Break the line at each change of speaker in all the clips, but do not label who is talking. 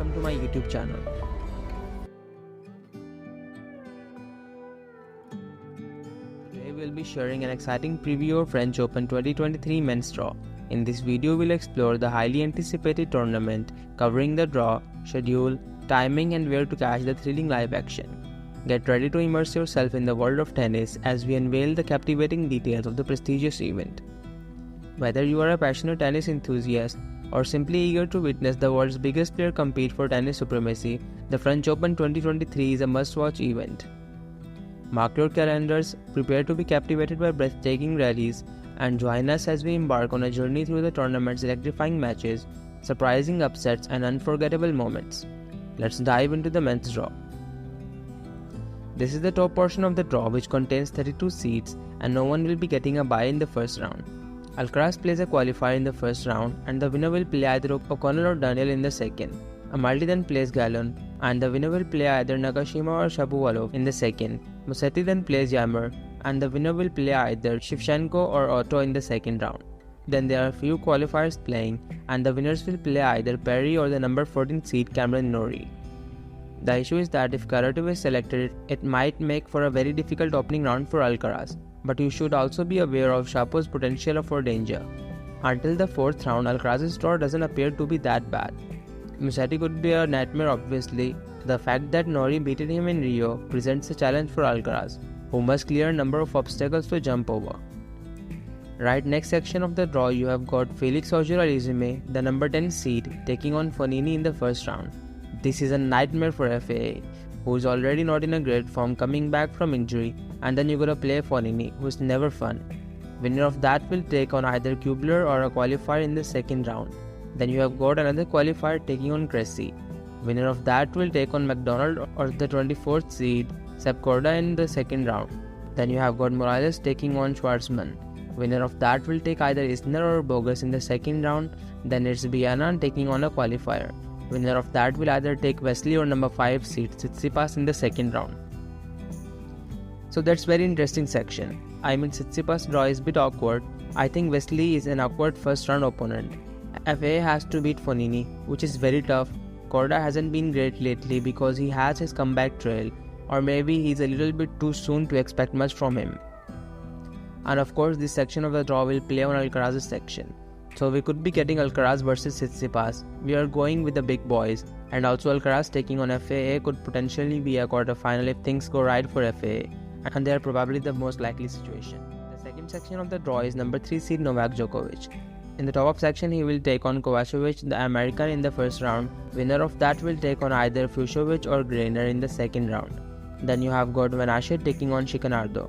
welcome to my YouTube channel. Today we'll be sharing an exciting preview of French Open 2023 men's draw. In this video we'll explore the highly anticipated tournament, covering the draw, schedule, timing and where to catch the thrilling live action. Get ready to immerse yourself in the world of tennis as we unveil the captivating details of the prestigious event. Whether you are a passionate tennis enthusiast or simply eager to witness the world's biggest player compete for tennis supremacy, the French Open 2023 is a must-watch event. Mark your calendars, prepare to be captivated by breathtaking rallies, and join us as we embark on a journey through the tournament's electrifying matches, surprising upsets, and unforgettable moments. Let's dive into the men's draw. This is the top portion of the draw, which contains 32 seeds, and no one will be getting a bye in the first round. Alcaraz plays a qualifier in the first round, and the winner will play either O'Connell or Daniel in the second. Amaldi then plays Gallon, and the winner will play either Nagashima or Shapovalov in the second. Musetti then plays Yammer, and the winner will play either Shevchenko or Otto in the second round. Then there are a few qualifiers playing, and the winners will play either Perry or the number 14 seed Cameron Norrie. The issue is that if Karatsev is selected, it might make for a very difficult opening round for Alcaraz, but you should also be aware of Shapo's potential for danger. Until the fourth round, Alcaraz's draw doesn't appear to be that bad. Musetti could be a nightmare obviously. The fact that Norrie beaten him in Rio presents a challenge for Alcaraz, who must clear a number of obstacles to jump over. Right next section of the draw you have got Felix Auger-Aliassime, the number 10 seed, taking on Fognini in the first round. This is a nightmare for FAA, who is already not in a great form coming back from injury, and then you gotta play Fognini, who is never fun. Winner of that will take on either Kubler or a qualifier in the second round. Then you have got another qualifier taking on Cressy. Winner of that will take on McDonald or the 24th seed Sepp Korda in the second round. Then you have got Morales taking on Schwartzman. Winner of that will take either Isner or Bogus in the second round. Then it's Bianan taking on a qualifier. Winner of that will either take Wesley or number 5 seed Tsitsipas in the second round. So that's very interesting section. I mean, Tsitsipas' draw is a bit awkward. I think Wesley is an awkward first round opponent. FAA has to beat Fognini, which is very tough. Korda hasn't been great lately because he has his comeback trail, or maybe he's a little bit too soon to expect much from him. And of course this section of the draw will play on Alcaraz's section. So we could be getting Alcaraz versus Tsitsipas. We are going with the big boys, and also Alcaraz taking on FAA could potentially be a quarter-final if things go right for FAA, and they are probably the most likely situation. The second section of the draw is number 3 seed Novak Djokovic. In the top section he will take on Kovacevic, the American, in the first round. Winner of that will take on either Fucsovics or Grainer in the second round. Then you have got Van Assche taking on Shikanardo.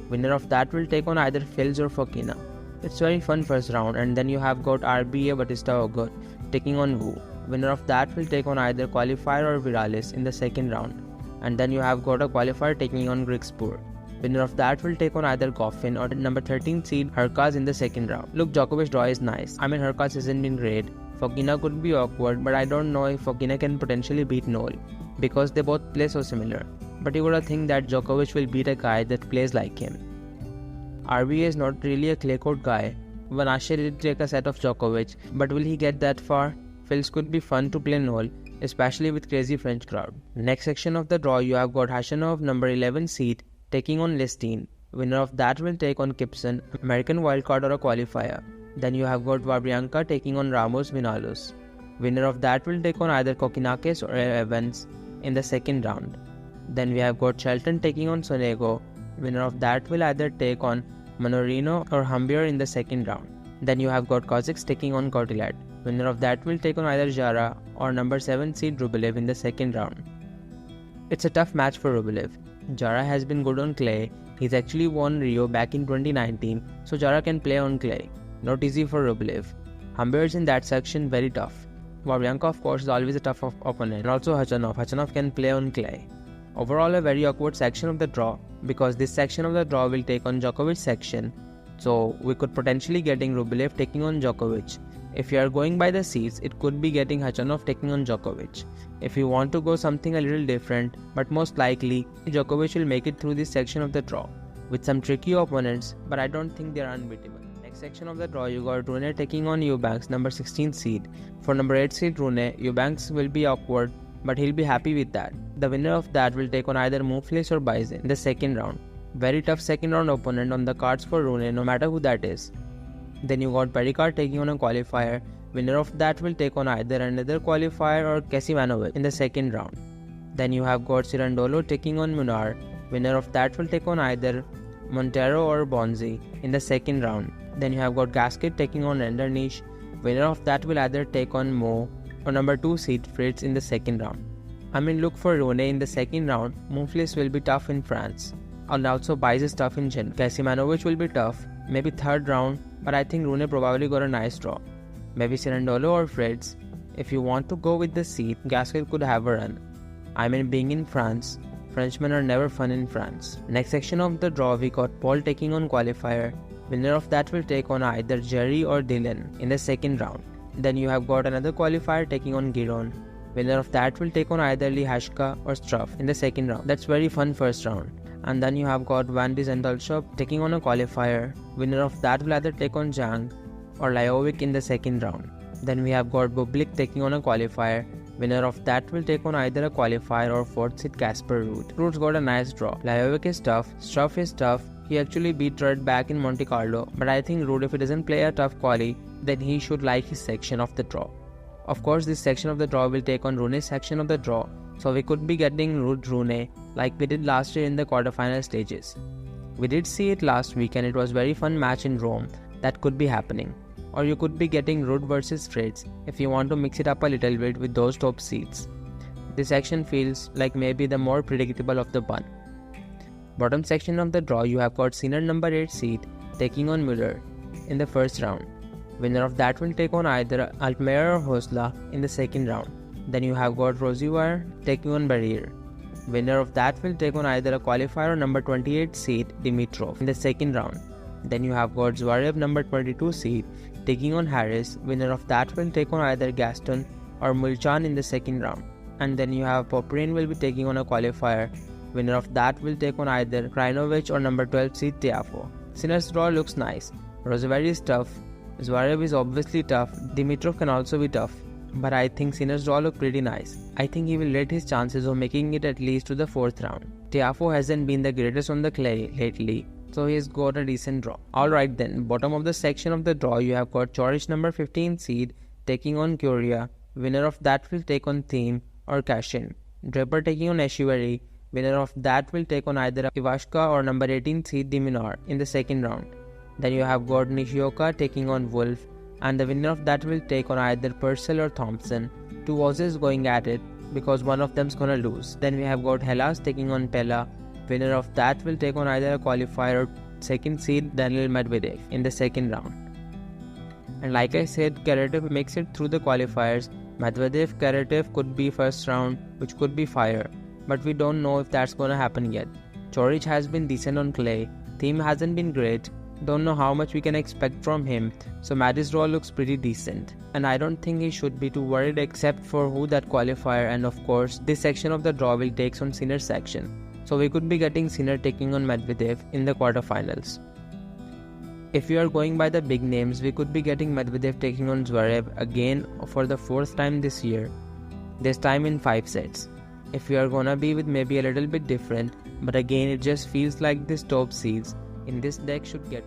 Winner of that will take on either Fils or Fokina. It's very fun first round, and then you have got RBA Batista Agut taking on Wu. Winner of that will take on either qualifier or Virales in the second round. And then you have got a qualifier taking on Grigspur. Winner of that will take on either Goffin or the number 13 seed Hurkacz in the second round. Look, Djokovic's draw is nice. I mean, Hurkacz hasn't been great. Fokina could be awkward, but I don't know if Fokina can potentially beat Noel, because they both play so similar. But you gotta think that Djokovic will beat a guy that plays like him. RBA is not really a clay court guy. Van Assche did take a set of Djokovic, but will he get that far? Fils could be fun to play Noel, especially with crazy French crowd. Next section of the draw you have got Khachanov, number 11 seed, taking on Listine. Winner of that will take on Gibson, American wildcard or a qualifier. Then you have got Wawrinka taking on Ramos Vinolas. Winner of that will take on either Kokkinakis or Evans in the second round. Then we have got Shelton taking on Sonego. Winner of that will either take on Manorino or Humbier in the second round. Then you have got Kozics taking on Courtois. Winner of that will take on either Jara or number 7 seed Rublev in the second round. It's a tough match for Rublev. Jara has been good on clay. He's actually won Rio back in 2019, so Jara can play on clay. Not easy for Rublev. Humbier is in that section, very tough. Wawrinka of course is always a tough opponent, and also Khachanov. Khachanov can play on clay. Overall a very awkward section of the draw, because this section of the draw will take on Djokovic section, so we could potentially getting Rublev taking on Djokovic. If you are going by the seeds, it could be getting Khachanov taking on Djokovic. If you want to go something a little different, but most likely Djokovic will make it through this section of the draw, with some tricky opponents, but I don't think they are unbeatable. Next section of the draw, you got Rune taking on Eubanks, number 16 seed. For number 8 seed Rune, Eubanks will be awkward, but he'll be happy with that. The winner of that will take on either Moonfleece or Bison in the second round. Very tough second round opponent on the cards for Rune, no matter who that is. Then you got Pericard taking on a qualifier. Winner of that will take on either another qualifier or Kesimanovic in the second round. Then you have got Cirandolo taking on Munar. Winner of that will take on either Montero or Bonzi in the second round. Then you have got Gasquet taking on Endernish. Winner of that will either take on Mo or number 2 seed Fritz in the second round. Look for Rune in the second round. Moonfleece will be tough in France. And also Bice is tough in Gen. Kesimanovic will be tough, maybe third round, but I think Rune probably got a nice draw. Maybe Cirandolo or Fritz. If you want to go with the seed, Gasquet could have a run. Being in France, Frenchmen are never fun in France. Next section of the draw, we got Paul taking on qualifier. Winner of that will take on either Jerry or Dylan in the second round. Then you have got another qualifier taking on Giron. Winner of that will take on either Lihashka or Struff in the second round. That's very fun first round. And then you have got Van de Zendolshop taking on a qualifier. Winner of that will either take on Zhang or Lajovic in the second round. Then we have got Bublik taking on a qualifier. Winner of that will take on either a qualifier or 4th seed Casper Ruud. Ruud's got a nice draw. Lajovic is tough, Struff is tough. He actually beat Rudd back in Monte Carlo, but I think Ruud, if he doesn't play a tough quali, then he should like his section of the draw. Of course, this section of the draw will take on Rune's section of the draw, so we could be getting Ruud Rune like we did last year in the quarterfinal stages. We did see it last week and it was very fun match in Rome that could be happening. Or you could be getting Ruud versus Fritz if you want to mix it up a little bit with those top seeds. This section feels like maybe the more predictable of the bunch. Bottom section of the draw, you have got Sinner number 8 seed taking on Müller in the first round. Winner of that will take on either Altmaier or Hosla in the second round. Then you have got Rosier taking on Barrier. Winner of that will take on either a qualifier or number 28 seed Dimitrov in the second round. Then you have got Zverev number 22 seed taking on Harris. Winner of that will take on either Gaston or Mulchan in the second round. And then you have Poprin will be taking on a qualifier. Winner of that will take on either Krajinovic or number 12 seed Tiafoe. Sinner's draw looks nice. Rosier is tough. Zverev is obviously tough. Dimitrov can also be tough. But I think Sinner's draw look pretty nice. I think he will rate his chances of making it at least to the 4th round. Tiafoe hasn't been the greatest on the clay lately, so he's got a decent draw. Alright then, bottom of the section of the draw, you have got Chorich number 15 seed taking on Curia. Winner of that will take on Thiem or Kashin. Draper taking on Echeverry. Winner of that will take on either Ivashka or number 18 seed Diminar in the second round. Then you have got Nishioka taking on Wolf, and the winner of that will take on either Purcell or Thompson. Two Aussies going at it because one of them's gonna lose. Then we have got Hellas taking on Pella. Winner of that will take on either a qualifier or second seed Daniil Medvedev in the second round. And like I said, Karatsev makes it through the qualifiers. Medvedev Karatsev could be first round, which could be fire, but we don't know if that's gonna happen yet. Chorich has been decent on clay. Thiem hasn't been great. Don't know how much we can expect from him, so Maddie's draw looks pretty decent. And I don't think he should be too worried except for who that qualifier, and of course this section of the draw will take on Sinner's section. So we could be getting Sinner taking on Medvedev in the quarterfinals. If you are going by the big names, we could be getting Medvedev taking on Zverev again for the 4th time this year. This time in 5 sets. If you are gonna be with maybe a little bit different, but again it just feels like this top seeds in this deck should get.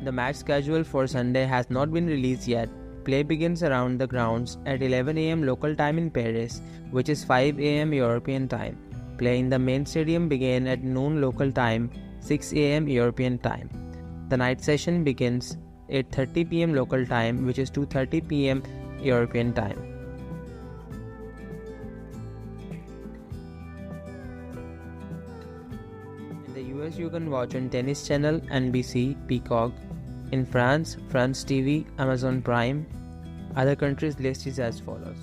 The match schedule for Sunday has not been released yet. Play begins around the grounds at 11 AM local time in Paris, which is 5 AM European time. Play in the main stadium began at noon local time, 6 AM European time. The night session begins at 8:30 PM local time, which is 2:30 PM European time. In the US, you can watch on Tennis Channel, NBC, Peacock. In France, France TV, Amazon Prime. Other countries' list is as follows.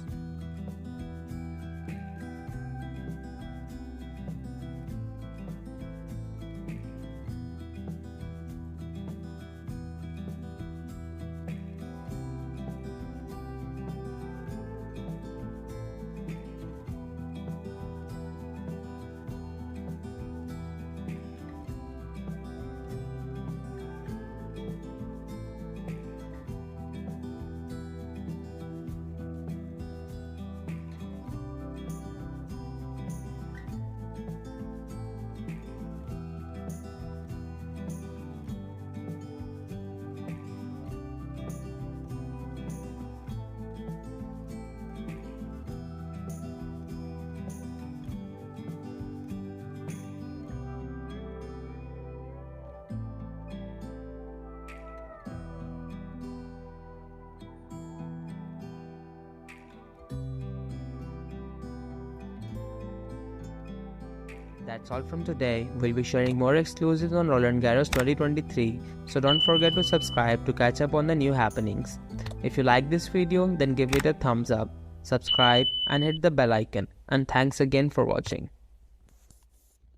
That's all from today. We'll be sharing more exclusives on Roland Garros 2023, so don't forget to subscribe to catch up on the new happenings. If you like this video, then give it a thumbs up, subscribe and hit the bell icon. And thanks again for watching.